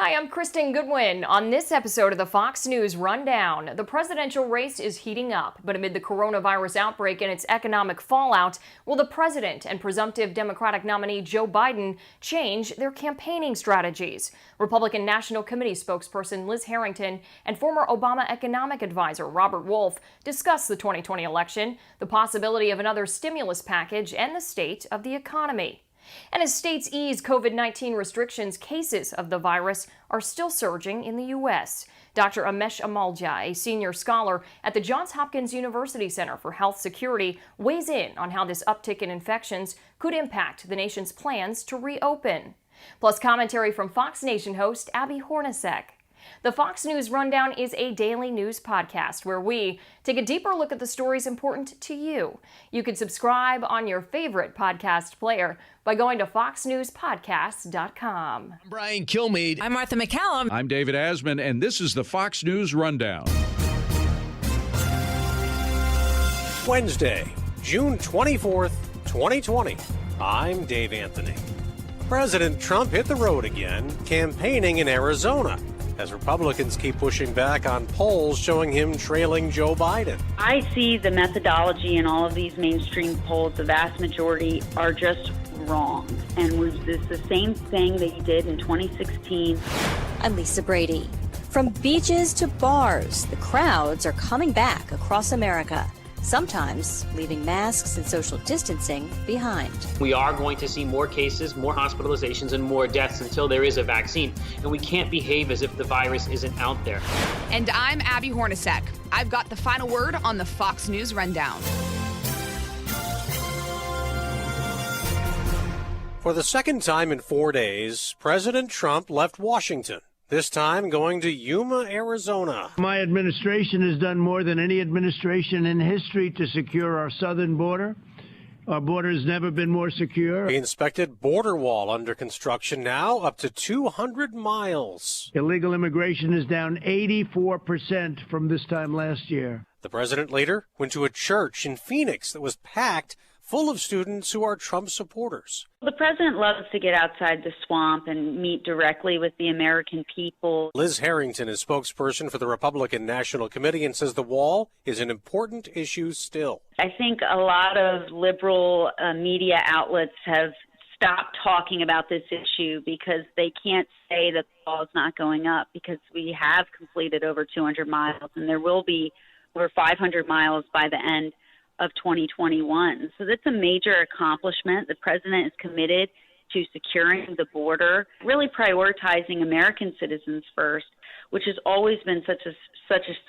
Hi, I'm Kristen Goodwin. On this episode of the Fox News Rundown, the presidential race is heating up, but amid the coronavirus outbreak and its economic fallout, will the president and presumptive Democratic nominee Joe Biden change their campaigning strategies? Republican National Committee spokesperson Liz Harrington and former Obama economic advisor Robert Wolf discuss the 2020 election, the possibility of another stimulus package, and the state of the economy. And as states ease COVID-19 restrictions, cases of the virus are still surging in the U.S. Dr. Amesh Amalja, a senior scholar at the Johns Hopkins University Center for Health Security, weighs in on how this uptick in infections could impact the nation's plans to reopen. Plus commentary from Fox Nation host Abby Hornacek. The Fox News Rundown is a daily news podcast where we take a deeper look at the stories important to you. You can subscribe on your favorite podcast player by going to foxnewspodcasts.com. I'm Brian Kilmeade. I'm Martha McCallum. I'm David Asman, and this is the Fox News Rundown. Wednesday, June 24th, 2020. I'm Dave Anthony. President Trump hit the road again, campaigning in Arizona, as Republicans keep pushing back on polls showing him trailing Joe Biden. I see the methodology in all of these mainstream polls, the vast majority are just wrong. And it's the same thing that he did in 2016. I'm Lisa Brady. From beaches to bars, the crowds are coming back across America, sometimes leaving masks and social distancing behind. We are going to see more cases, more hospitalizations, and more deaths until there is a vaccine. And we can't behave as if the virus isn't out there. And I'm Abby Hornacek. I've got the final word on the Fox News Rundown. For the second time in 4 days, President Trump left Washington, this time going to Yuma, Arizona. My administration has done more than any administration in history to secure our southern border. Our border has never been more secure. He inspected border wall under construction now, up to 200 miles. Illegal immigration is down 84% from this time last year. The president later went to a church in Phoenix that was packed, full of students who are Trump supporters. The president loves to get outside the swamp and meet directly with the American people. Liz Harrington is spokesperson for the Republican National Committee and says the wall is an important issue still. I think a lot of liberal media outlets have stopped talking about this issue because they can't say that the wall is not going up, because we have completed over 200 miles and there will be over 500 miles by the end of 2021. So that's a major accomplishment. The president is committed to securing the border, really prioritizing American citizens first, which has always been such a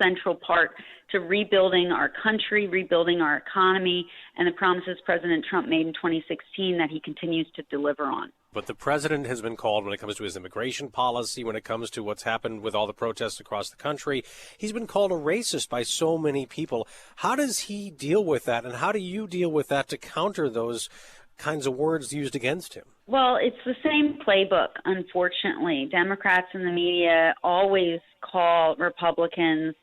central part to rebuilding our country, rebuilding our economy, and the promises President Trump made in 2016 that he continues to deliver on. But the president has been called, when it comes to his immigration policy, when it comes to what's happened with all the protests across the country, he's been called a racist by so many people. How does he deal with that, and how do you deal with that to counter those kinds of words used against him? Well, it's the same playbook, unfortunately. Democrats and the media always call Republicans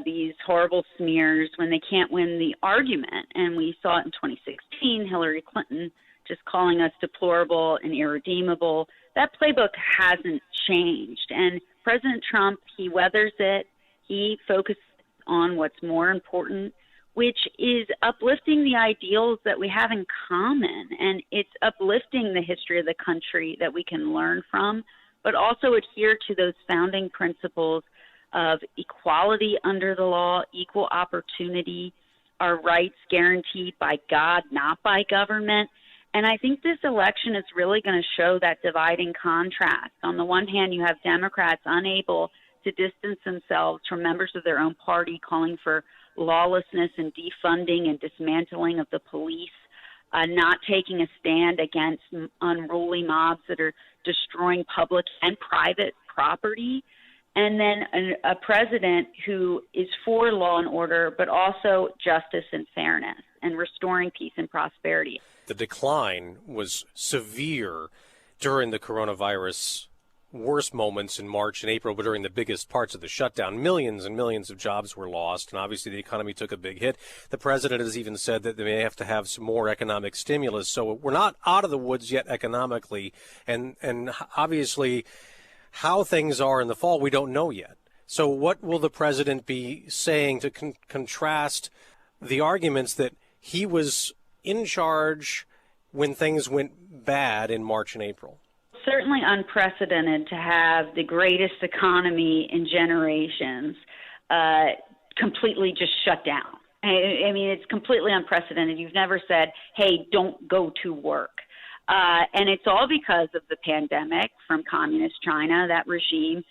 these horrible smears when they can't win the argument. And we saw it in 2016, Hillary Clinton just calling us deplorable and irredeemable. That playbook hasn't changed. And President Trump, he weathers it. He focuses on what's more important, which is uplifting the ideals that we have in common. And it's uplifting the history of the country that we can learn from, but also adhere to those founding principles of equality under the law, equal opportunity, our rights guaranteed by God, not by government. And I think this election is really going to show that dividing contrast. On the one hand, you have Democrats unable to distance themselves from members of their own party, calling for lawlessness and defunding and dismantling of the police, not taking a stand against unruly mobs that are destroying public and private property. And then a president who is for law and order, but also justice and fairness and restoring peace and prosperity. The decline was severe during the coronavirus worst moments in March and April, but during the biggest parts of the shutdown, millions and millions of jobs were lost, and obviously the economy took a big hit. The president has even said that they may have to have some more economic stimulus, so we're not out of the woods yet economically, and obviously how things are in the fall, we don't know yet. So what will the president be saying to contrast the arguments that he was in charge when things went bad in March and April? Certainly unprecedented to have the greatest economy in generations completely just shut down. I mean, it's completely unprecedented. You've never said, hey, don't go to work. And it's all because of the pandemic from communist China. That regime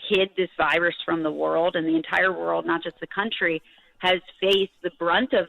hid this virus from the world, and the entire world, not just the country, has faced the brunt of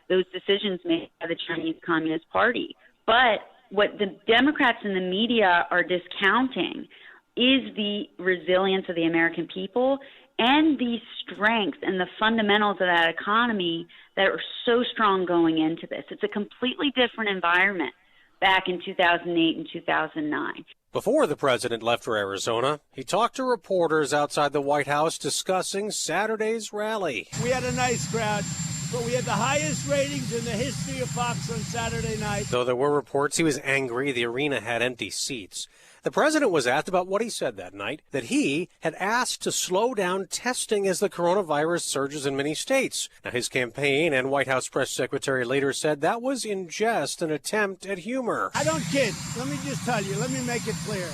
those decisions made by the Chinese Communist Party. But what the Democrats and the media are discounting is the resilience of the American people and the strength and the fundamentals of that economy that are so strong going into this. It's a completely different environment back in 2008 and 2009. Before the president left for Arizona, he talked to reporters outside the White House discussing Saturday's rally. We had a nice crowd, but we had the highest ratings in the history of Fox on Saturday night. Though there were reports he was angry the arena had empty seats. The president was asked about what he said that night, that he had asked to slow down testing as the coronavirus surges in many states. Now, his campaign and White House press secretary later said that was in jest an attempt at humor. I don't kid. Let me just tell you, let me make it clear.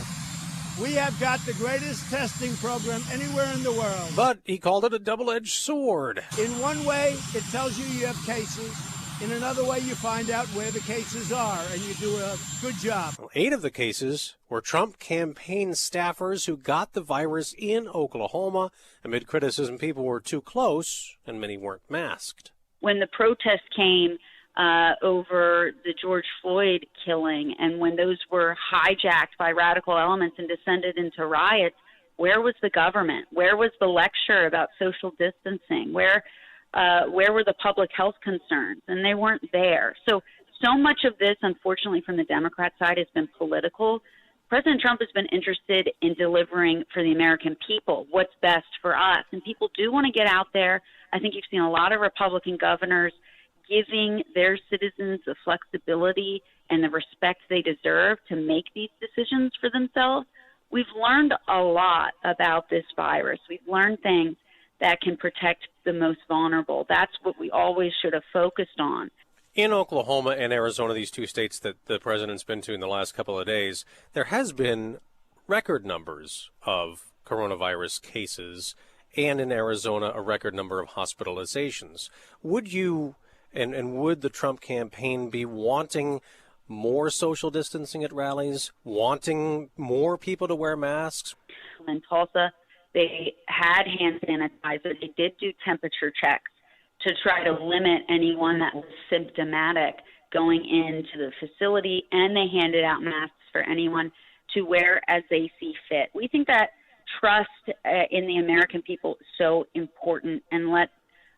We have got the greatest testing program anywhere in the world. But he called it a double-edged sword. In one way, it tells you have cases. In another way, you find out where the cases are, and you do a good job. 8 of the cases were Trump campaign staffers who got the virus in Oklahoma. Amid criticism, people were too close, and many weren't masked. When the protest came over the George Floyd killing, and when those were hijacked by radical elements and descended into riots, where was the government? Where was the lecture about social distancing? Where were the public health concerns? And they weren't there. So much of this, unfortunately, from the Democrat side has been political. President Trump has been interested in delivering for the American people what's best for us. And people do want to get out there. I think you've seen a lot of Republican governors giving their citizens the flexibility and the respect they deserve to make these decisions for themselves. We've learned a lot about this virus. We've learned things that can protect the most vulnerable. That's what we always should have focused on. In Oklahoma and Arizona, these 2 states that the president's been to in the last couple of days, there has been record numbers of coronavirus cases, and in Arizona, a record number of hospitalizations. Would you and would the Trump campaign be wanting more social distancing at rallies, wanting more people to wear masks? In Tulsa, they had hand sanitizer. They did do temperature checks to try to limit anyone that was symptomatic going into the facility, and they handed out masks for anyone to wear as they see fit. We think that trust in the American people is so important, and let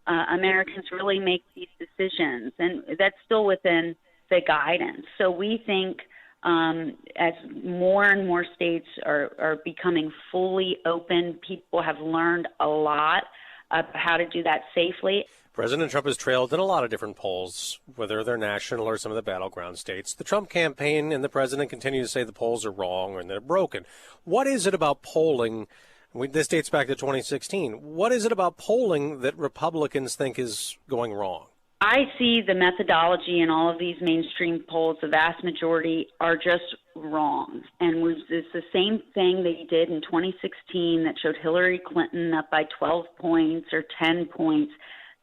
Americans really make these decisions, and that's still within the guidance. So we think as more and more states are becoming fully open, people have learned a lot about how to do that safely. President Trump has trailed in a lot of different polls, whether they're national or some of the battleground states. The Trump campaign and the president continue to say the polls are wrong and they're broken. What is it about polling? This dates back to 2016. What is it about polling that Republicans think is going wrong? I see the methodology in all of these mainstream polls, the vast majority are just wrong. And it's the same thing they did in 2016 that showed Hillary Clinton up by 12 points or 10 points.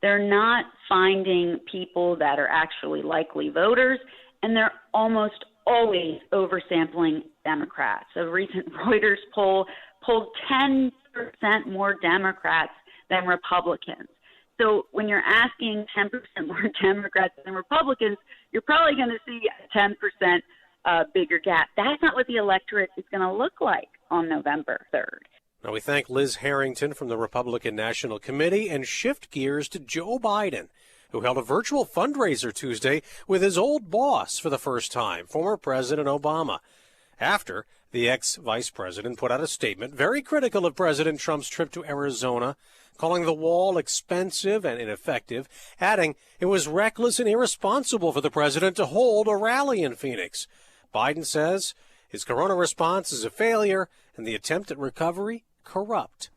They're not finding people that are actually likely voters, and they're almost always oversampling Democrats. A recent Reuters poll polled 10% more Democrats than Republicans. So when you're asking 10% more Democrats than Republicans, you're probably going to see a 10% bigger gap. That's not what the electorate is going to look like on November 3rd. Now we thank Liz Harrington from the Republican National Committee and shift gears to Joe Biden, who held a virtual fundraiser Tuesday with his old boss for the first time, former President Obama. After, the ex-vice president put out a statement very critical of President Trump's trip to Arizona, calling the wall expensive and ineffective, adding it was reckless and irresponsible for the president to hold a rally in Phoenix. Biden says his corona response is a failure and the attempt at recovery corrupt.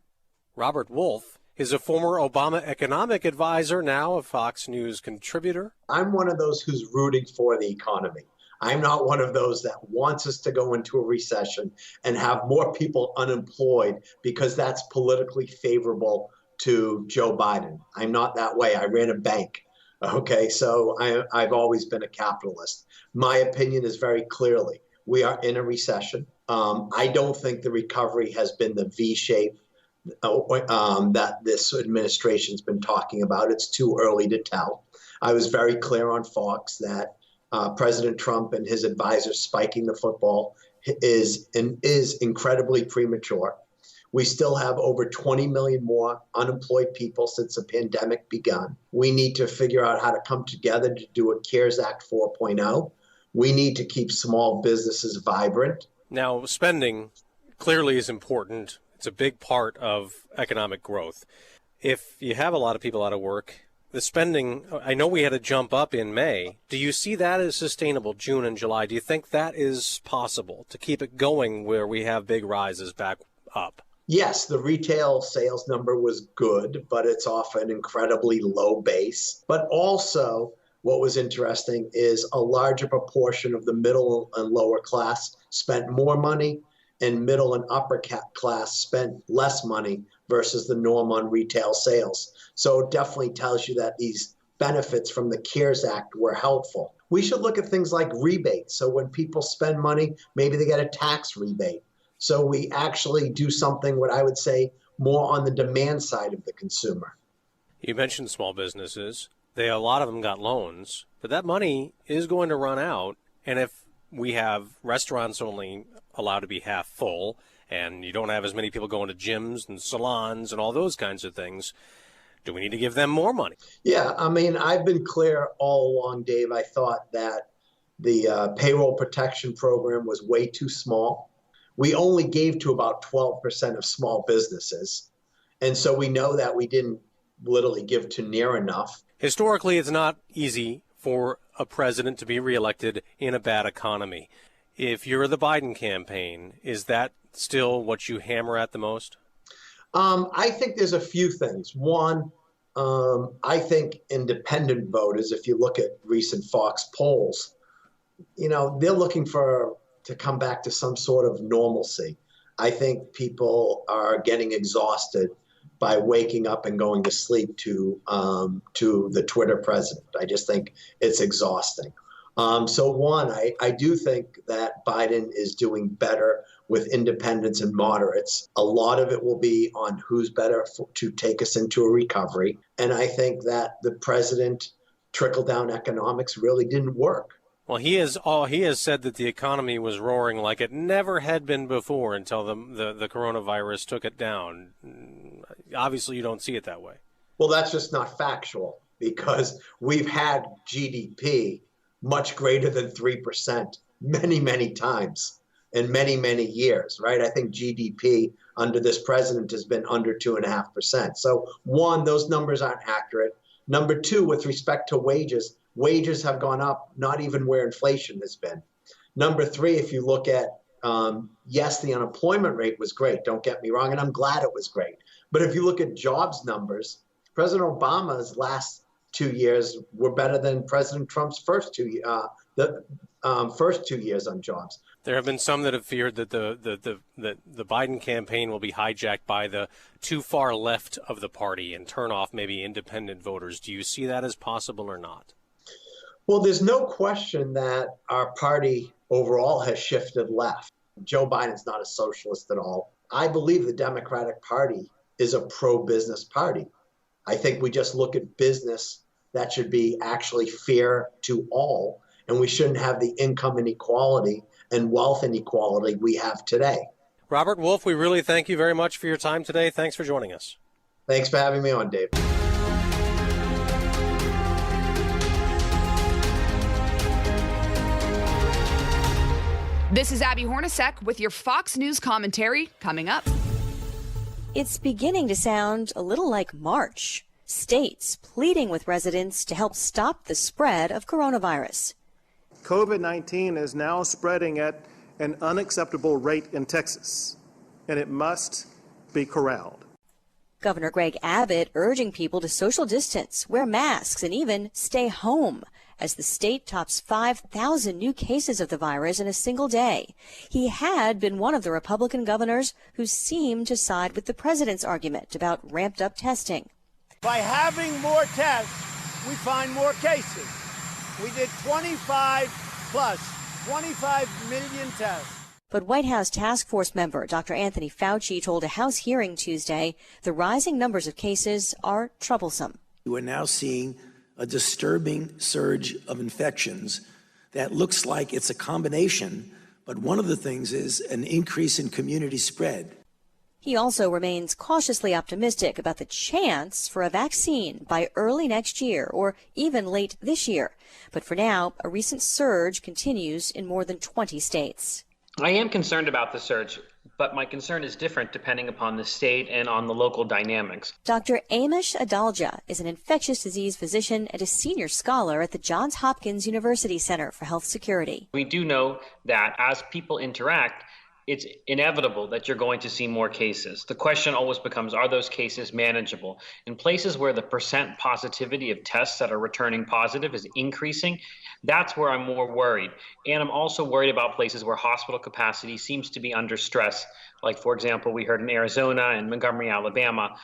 Robert Wolf is a former Obama economic advisor, now a Fox News contributor. I'm one of those who's rooting for the economy. I'm not one of those that wants us to go into a recession and have more people unemployed because that's politically favorable to Joe Biden. I'm not that way. I ran a bank. Okay, so I've always been a capitalist. My opinion is very clearly, we are in a recession. I don't think the recovery has been the V-shape that this administration's been talking about. It's too early to tell. I was very clear on Fox that President Trump and his advisors spiking the football is incredibly premature. We still have over 20 million more unemployed people since the pandemic began. We need to figure out how to come together to do a CARES Act 4.0. We need to keep small businesses vibrant. Now, spending clearly is important. It's a big part of economic growth. If you have a lot of people out of work, the spending, I know we had a jump up in May. Do you see that as sustainable, June and July? Do you think that is possible to keep it going where we have big rises back up? Yes, the retail sales number was good, but it's off an incredibly low base. But also, what was interesting is a larger proportion of the middle and lower class spent more money, and middle and upper class spent less money versus the norm on retail sales. So it definitely tells you that these benefits from the CARES Act were helpful. We should look at things like rebates. So when people spend money, maybe they get a tax rebate. So we actually do something, what I would say, more on the demand side of the consumer. You mentioned small businesses. A lot of them got loans, but that money is going to run out. And if we have restaurants only allowed to be half full, and you don't have as many people going to gyms and salons and all those kinds of things, do we need to give them more money? Yeah, I mean, I've been clear all along, Dave. I thought that the payroll protection program was way too small. We only gave to about 12% of small businesses. And so we know that we didn't literally give to near enough. Historically, it's not easy for a president to be reelected in a bad economy. If you're the Biden campaign, is that still what you hammer at the most? I think there's a few things. One, I think independent voters, if you look at recent Fox polls, they're looking to come back to some sort of normalcy. I think people are getting exhausted by waking up and going to sleep to the Twitter president. I just think it's exhausting. So one, I do think that Biden is doing better with independents and moderates. A lot of it will be on who's better to take us into a recovery. And I think that the president trickle-down economics really didn't work. Well, he has said that the economy was roaring like it never had been before until the coronavirus took it down. Obviously, you don't see it that way. Well, that's just not factual, because we've had GDP much greater than 3% many, many times in many, many years, right? I think GDP under this president has been under 2.5%. So one, those numbers aren't accurate. Number two, with respect to wages have gone up, not even where inflation has been. Number three, if you look at, yes, the unemployment rate was great, don't get me wrong, and I'm glad it was great. But if you look at jobs numbers, President Obama's last 2 years were better than President Trump's first 2 years on jobs. There have been some that have feared that the Biden campaign will be hijacked by the too far left of the party and turn off maybe independent voters. Do you see that as possible or not? Well, there's no question that our party overall has shifted left. Joe Biden's not a socialist at all. I believe the Democratic Party is a pro-business party. I think we just look at business that should be actually fair to all, and we shouldn't have the income inequality and wealth inequality we have today. Robert Wolf, we really thank you very much for your time today. Thanks for joining us. Thanks for having me on, Dave. This is Abby Hornacek with your Fox News commentary coming up. It's beginning to sound a little like March. States pleading with residents to help stop the spread of coronavirus. COVID-19 is now spreading at an unacceptable rate in Texas. and it must be corralled. Governor Greg Abbott urging people to social distance, wear masks, and even stay home as the state tops 5,000 new cases of the virus in a single day. He had been one of the Republican governors who seemed to side with the president's argument about ramped up testing. By having more tests, we find more cases. We did 25 million tests. But White House Task Force member Dr. Anthony Fauci told a House hearing Tuesday the rising numbers of cases are troublesome. We're now seeing a disturbing surge of infections that looks like it's a combination, but one of the things is an increase in community spread. He also remains cautiously optimistic about the chance for a vaccine by early next year or even late this year. But for now, a recent surge continues in more than 20 states. I am concerned about the surge, but my concern is different depending upon the state and on the local dynamics. Dr. Amish Adalja is an infectious disease physician and a senior scholar at the Johns Hopkins University Center for Health Security. We do know that as people interact, it's inevitable that you're going to see more cases. The question always becomes, are those cases manageable? In places where the percent positivity of tests that are returning positive is increasing, that's where I'm more worried. And I'm also worried about places where hospital capacity seems to be under stress. Like, for example, we heard in Arizona and Montgomery, Alabama.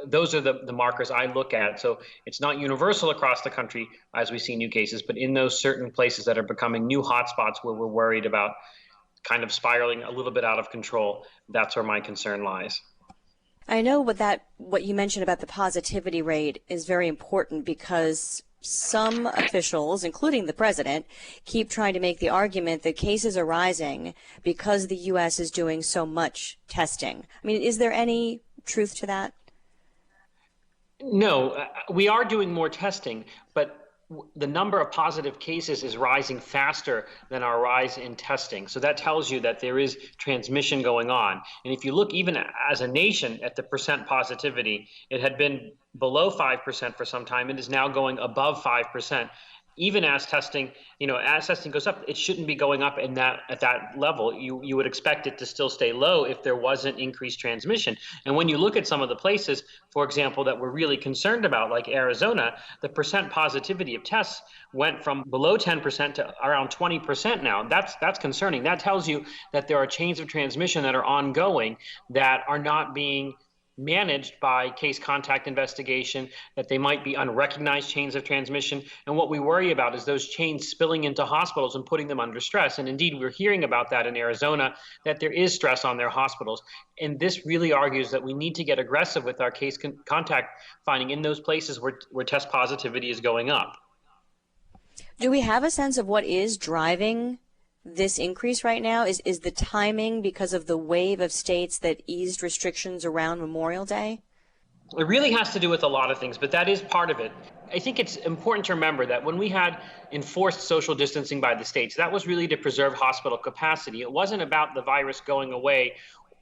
Those are the markers I look at. So it's not universal across the country as we see new cases, but in those certain places that are becoming new hotspots where we're worried about kind of spiraling a little bit out of control, that's where my concern lies. I know what you mentioned about the positivity rate is very important because some officials, including the president, keep trying to make the argument that cases are rising because the U.S. is doing so much testing. I mean, is there any truth to that? No, we are doing more testing, but the number of positive cases is rising faster than our rise in testing. So that tells you that there is transmission going on. And if you look even as a nation at the percent positivity, it had been below 5% for some time. It is now going above 5%. Even as testing goes up, it shouldn't be going up at that level. You would expect it to still stay low if there wasn't increased transmission. And when you look at some of the places, for example, that we're really concerned about, like Arizona, the percent positivity of tests went from below 10% to around 20% now. That's concerning. That tells you that there are chains of transmission that are ongoing that are not being managed by case contact investigation, that they might be unrecognized chains of transmission. And what we worry about is those chains spilling into hospitals and putting them under stress. And indeed, we're hearing about that in Arizona, that there is stress on their hospitals. And this really argues that we need to get aggressive with our case contact finding in those places where test positivity is going up. Do we have a sense of what is driving this increase right now? Is the timing because of the wave of states that eased restrictions around Memorial Day? It really has to do with a lot of things, but that is part of it. I think it's important to remember that when we had enforced social distancing by the states, that was really to preserve hospital capacity. It wasn't about the virus going away.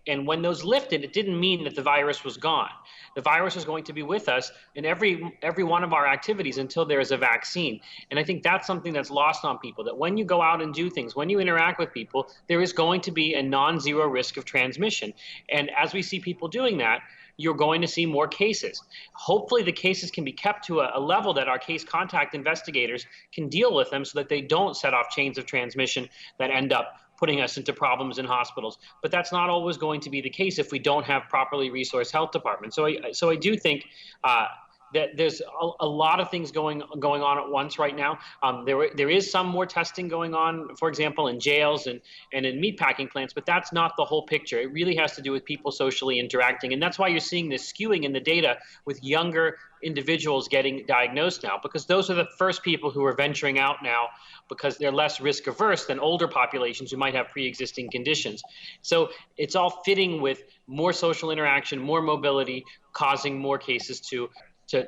And when those lifted, it didn't mean that the virus was gone. The virus is going to be with us in every one of our activities until there is a vaccine. And I think that's something that's lost on people, that when you go out and do things, when you interact with people, there is going to be a non-zero risk of transmission. And as we see people doing that, you're going to see more cases. Hopefully the cases can be kept to a level that our case contact investigators can deal with them so that they don't set off chains of transmission that end up putting us into problems in hospitals. But that's not always going to be the case if we don't have properly resourced health departments. So I do think that there's a lot of things going on at once right now. There is some more testing going on, for example, in jails and in meatpacking plants, but that's not the whole picture. It really has to do with people socially interacting. And that's why you're seeing this skewing in the data with younger individuals getting diagnosed now, because those are the first people who are venturing out now because they're less risk averse than older populations who might have pre-existing conditions. So it's all fitting with more social interaction, more mobility, causing more cases to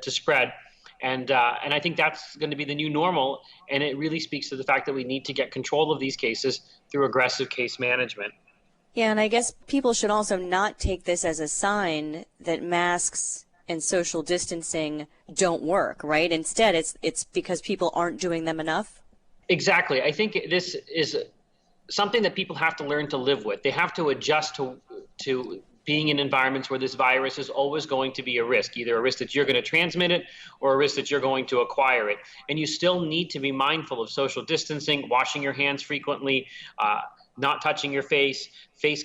spread. And I think that's going to be the new normal. And it really speaks to the fact that we need to get control of these cases through aggressive case management. Yeah, and I guess people should also not take this as a sign that masks and social distancing don't work, right? Instead, it's because people aren't doing them enough. Exactly. I think this is something that people have to learn to live with. They have to adjust to to being in environments where this virus is always going to be a risk, either a risk that you're going to transmit it or a risk that you're going to acquire it. And you still need to be mindful of social distancing, washing your hands frequently, not touching your face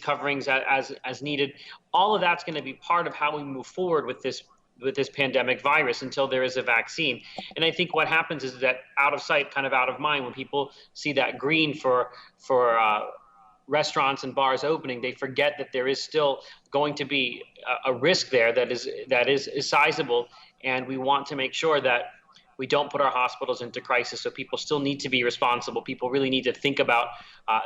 coverings as needed. All of that's going to be part of how we move forward with this pandemic virus until there is a vaccine. And I think what happens is that out of sight, kind of out of mind, when people see that green for restaurants and bars opening, they forget that there is still going to be a risk there that is sizable, and we want to make sure that we don't put our hospitals into crisis. So people still need to be responsible. People really need to think about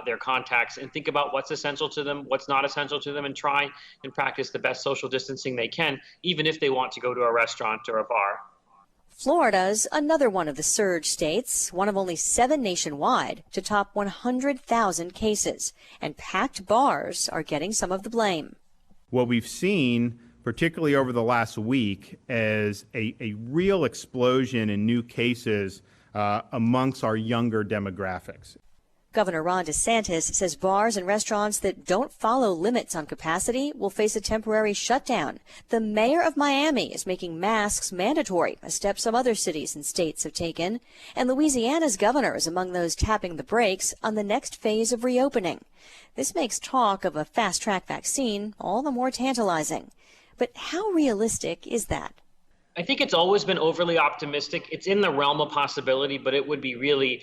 their contacts and think about what's essential to them, what's not essential to them, and try and practice the best social distancing they can, even if they want to go to a restaurant or a bar. Florida's another one of the surge states, one of only 7 nationwide to top 100,000 cases, and packed bars are getting some of the blame. What we've seen, particularly over the last week, is a real explosion in new cases amongst our younger demographics. Governor Ron DeSantis says bars and restaurants that don't follow limits on capacity will face a temporary shutdown. The mayor of Miami is making masks mandatory, a step some other cities and states have taken. And Louisiana's governor is among those tapping the brakes on the next phase of reopening. This makes talk of a fast-track vaccine all the more tantalizing. But how realistic is that? I think it's always been overly optimistic. It's in the realm of possibility, but it would be really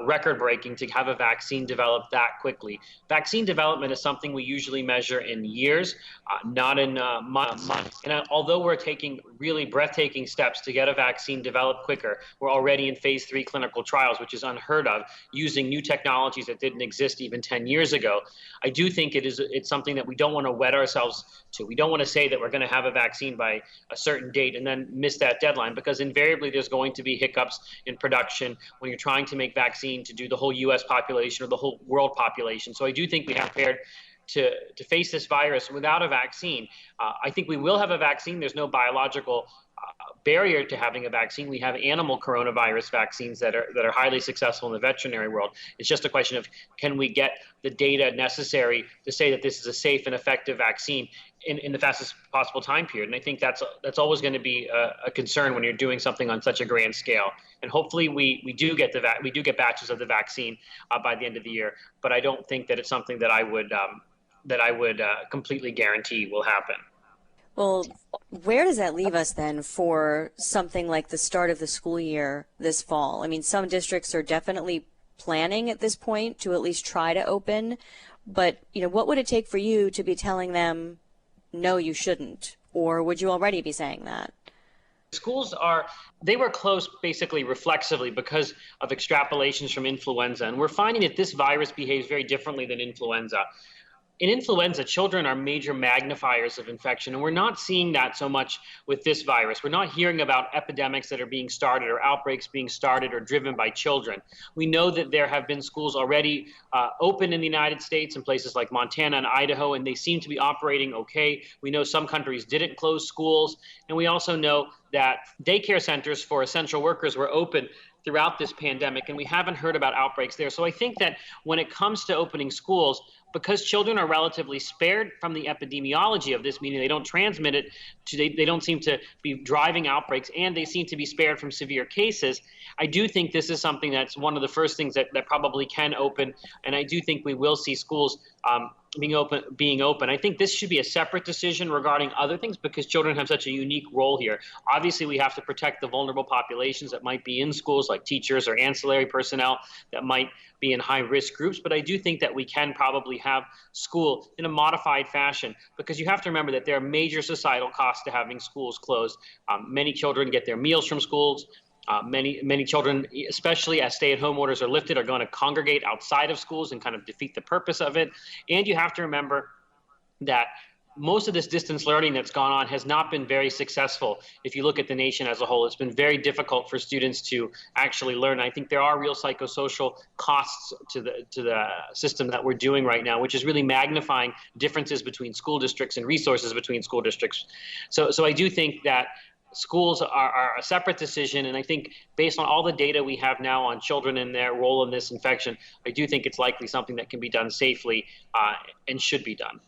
record-breaking to have a vaccine developed that quickly. Vaccine development is something we usually measure in years, not in months. And although we're taking really breathtaking steps to get a vaccine developed quicker, we're already in phase 3 clinical trials, which is unheard of, using new technologies that didn't exist even 10 years ago. I do think it's something that we don't want to wed ourselves to. We don't want to say that we're going to have a vaccine by a certain date and then miss that deadline, because invariably there's going to be hiccups in production when you're trying to make vaccine to do the whole U.S. population or the whole world population. So I do think we have prepared to face this virus without a vaccine. I think we will have a vaccine. There's no biological barrier to having a vaccine. We have animal coronavirus vaccines that are highly successful in the veterinary world. It's just a question of, can we get the data necessary to say that this is a safe and effective vaccine in the fastest possible time period? And I think that's always going to be a concern when you're doing something on such a grand scale. And hopefully we do get batches of the vaccine by the end of the year. But I don't think that it's something that I would completely guarantee will happen. Well, where does that leave us then for something like the start of the school year this fall? I mean, some districts are definitely planning at this point to at least try to open. But, what would it take for you to be telling them, no, you shouldn't? Or would you already be saying that? Schools they were closed basically reflexively because of extrapolations from influenza. And we're finding that this virus behaves very differently than influenza. In influenza, children are major magnifiers of infection, and we're not seeing that so much with this virus. We're not hearing about epidemics that are being started or outbreaks being started or driven by children. We know that there have been schools already open in the United States in places like Montana and Idaho, and they seem to be operating okay. We know some countries didn't close schools, and we also know that daycare centers for essential workers were open throughout this pandemic, and we haven't heard about outbreaks there. So I think that when it comes to opening schools, because children are relatively spared from the epidemiology of this, meaning they don't transmit it, they don't seem to be driving outbreaks, and they seem to be spared from severe cases, I do think this is something that's one of the first things that probably can open, and I do think we will see schools being open. I think this should be a separate decision regarding other things because children have such a unique role here. Obviously, we have to protect the vulnerable populations that might be in schools, like teachers or ancillary personnel that might be in high-risk groups. But I do think that we can probably have school in a modified fashion because you have to remember that there are major societal costs to having schools closed. Many children get their meals from schools. Many children, especially as stay-at-home orders are lifted, are going to congregate outside of schools and kind of defeat the purpose of it. And you have to remember that most of this distance learning that's gone on has not been very successful. If you look at the nation as a whole, it's been very difficult for students to actually learn. I think there are real psychosocial costs to the system that we're doing right now, which is really magnifying differences between school districts and resources between school districts. So I do think that schools are a separate decision, and I think based on all the data we have now on children and their role in this infection, I do think it's likely something that can be done safely and should be done.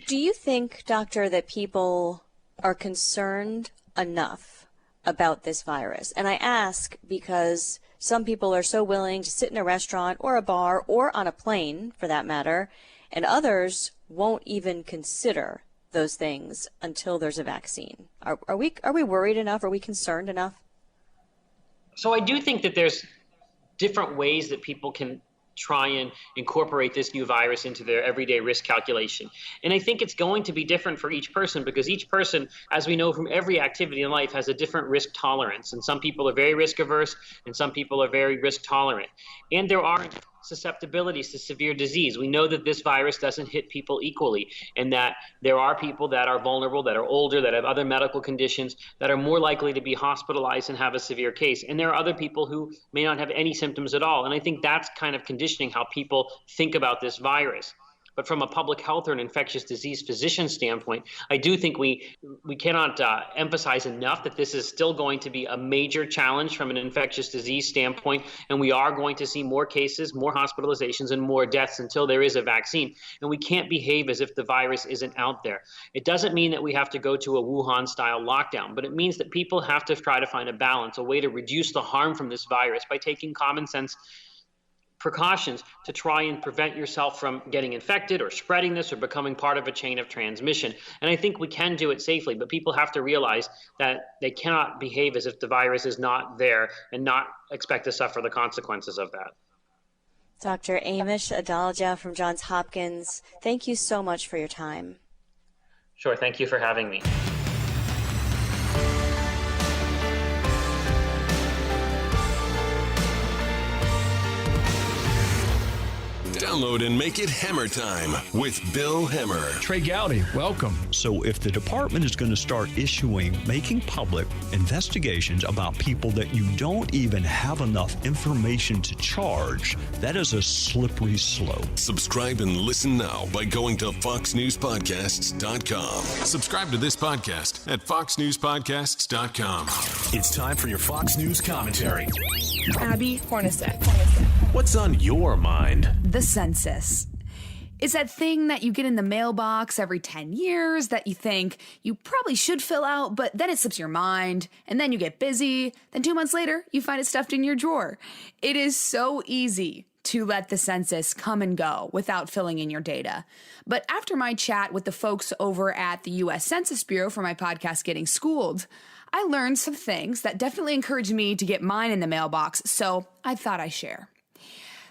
Do you think, Doctor, that people are concerned enough about this virus? And I ask because some people are so willing to sit in a restaurant or a bar or on a plane, for that matter, and others won't even consider those things until there's a vaccine. Are we worried enough? Are we concerned enough? So I do think that there's different ways that people can try and incorporate this new virus into their everyday risk calculation. And I think it's going to be different for each person because each person, as we know from every activity in life, has a different risk tolerance. And some people are very risk averse and some people are very risk tolerant. And there are susceptibilities to severe disease. We know that this virus doesn't hit people equally and that there are people that are vulnerable, that are older, that have other medical conditions, that are more likely to be hospitalized and have a severe case. And there are other people who may not have any symptoms at all. And I think that's kind of conditioning how people think about this virus. But from a public health or an infectious disease physician standpoint, I do think we cannot emphasize enough that this is still going to be a major challenge from an infectious disease standpoint. And we are going to see more cases, more hospitalizations, and more deaths until there is a vaccine. And we can't behave as if the virus isn't out there. It doesn't mean that we have to go to a Wuhan-style lockdown, but it means that people have to try to find a balance, a way to reduce the harm from this virus by taking common sense precautions to try and prevent yourself from getting infected or spreading this or becoming part of a chain of transmission. And I think we can do it safely, but people have to realize that they cannot behave as if the virus is not there and not expect to suffer the consequences of that. Dr. Amish Adalja from Johns Hopkins, thank you so much for your time. Sure, thank you for having me. Download and make it Hemmer Time with Bill Hemmer. Trey Gowdy, welcome. So if the department is going to start making public investigations about people that you don't even have enough information to charge, that is a slippery slope. Subscribe and listen now by going to foxnewspodcasts.com. Subscribe to this podcast at foxnewspodcasts.com. It's time for your Fox News commentary. Abby Hornacek. What's on your mind? The census. It's that thing that you get in the mailbox every 10 years that you think you probably should fill out, but then it slips your mind, and then you get busy. Then 2 months later, you find it stuffed in your drawer. It is so easy to let the census come and go without filling in your data. But after my chat with the folks over at the U.S. Census Bureau for my podcast, Getting Schooled, I learned some things that definitely encouraged me to get mine in the mailbox, so I thought I'd share.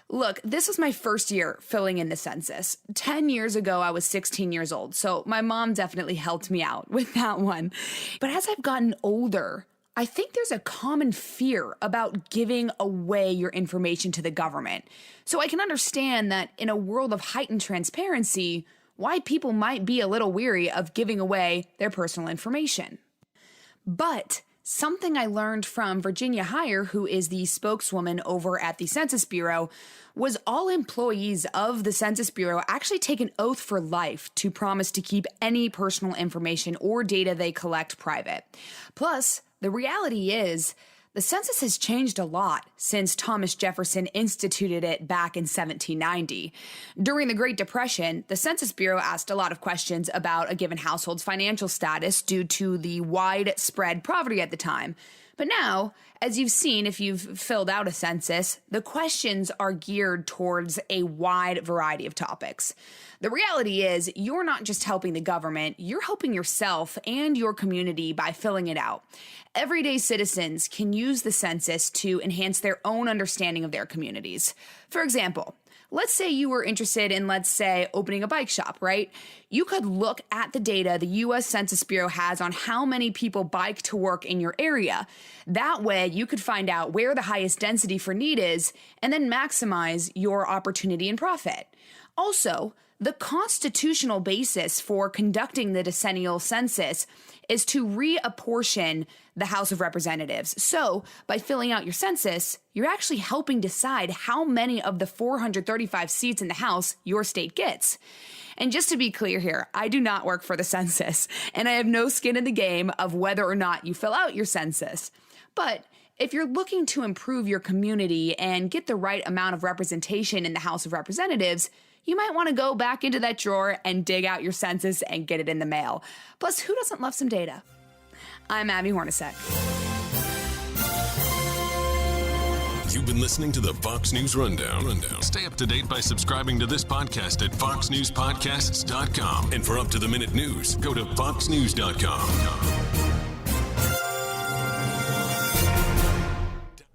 Look, this was my first year filling in the census. 10 years ago, I was 16 years old, so my mom definitely helped me out with that one. But as I've gotten older, I think there's a common fear about giving away your information to the government. So I can understand that in a world of heightened transparency, why people might be a little weary of giving away their personal information. But something I learned from Virginia Heyer, who is the spokeswoman over at the Census Bureau, was all employees of the Census Bureau actually take an oath for life to promise to keep any personal information or data they collect private. Plus, the reality is, the census has changed a lot since Thomas Jefferson instituted it back in 1790. During the Great Depression, the Census Bureau asked a lot of questions about a given household's financial status due to the widespread poverty at the time. But now, as you've seen if you've filled out a census, the questions are geared towards a wide variety of topics. The reality is, you're not just helping the government, you're helping yourself and your community by filling it out. Everyday citizens can use the census to enhance their own understanding of their communities. For example, let's say you were interested in, opening a bike shop, right? You could look at the data the U.S. Census Bureau has on how many people bike to work in your area. That way, you could find out where the highest density for need is and then maximize your opportunity and profit. Also, the constitutional basis for conducting the decennial census is to reapportion the House of Representatives. So, by filling out your census, you're actually helping decide how many of the 435 seats in the House your state gets. And just to be clear here, I do not work for the census, and I have no skin in the game of whether or not you fill out your census. But if you're looking to improve your community and get the right amount of representation in the House of Representatives, you might want to go back into that drawer and dig out your census and get it in the mail. Plus, who doesn't love some data? I'm Abby Hornacek. You've been listening to the Fox News Rundown. Stay up to date by subscribing to this podcast at foxnewspodcasts.com. And for up-to-the-minute news, go to foxnews.com.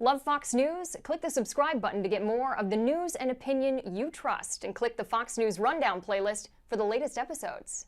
Love Fox News? Click the subscribe button to get more of the news and opinion you trust, and click the Fox News Rundown playlist for the latest episodes.